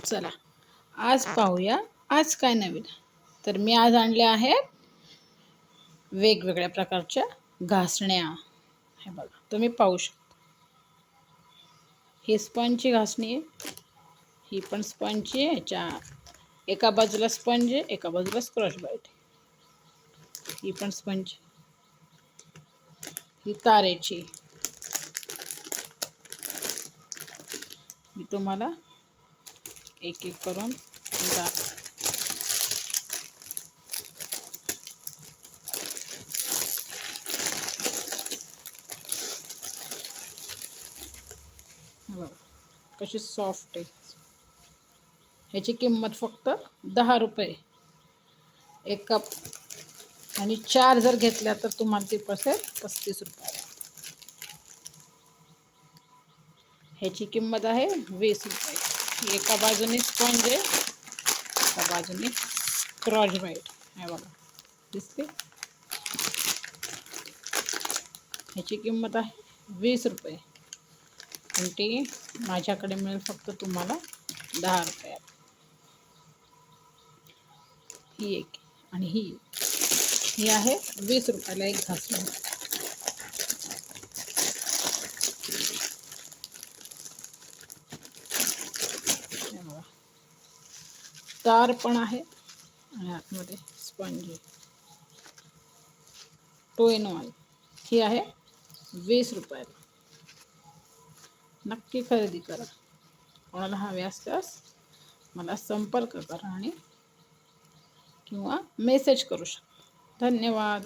चला आज पाहूया आज काय नवीन. तर मी आज आणले आहेत वेगवेगळ्या प्रकारच्या घासण्या. हे बघा, तुम्ही पाहू शकता. ही स्पंजची घासणी आहे, ही पण स्पंजची आहे. याच्या एका बाजूला स्पंज आहे, एका बाजूला स्क्रॉच बाईट आहे. ही पण स्पंज, ही तारेची. मी तुम्हाला एक एक करून कशी सॉफ्ट आहे. ह्याची किंमत फक्त 10 रुपये. एक कप आणि 4 जर घेतल्या तर तुम्हाला ती बसेल 35 रुपये. ह्याची किंमत आहे 20 रुपये. एका बाजूने स्पंज आहे, एका बाजूने स्क्रॉच बाईट. हे बघा, दिसते. ह्याची किंमत आहे 20 रुपये आणि ती माझ्याकडे मिळेल फक्त तुम्हाला 10 रुपयात. ही एक आणि ही आहे 20 रुपयाला एक घासणी. तार पण आहे आणि आतमध्ये स्पंज. 2 in 1. ही आहे 20 रुपयाला. नक्की खरेदी करा. कोणाला हवे असल्यास मला संपर्क करा आणि किंवा मेसेज करू शकता. धन्यवाद.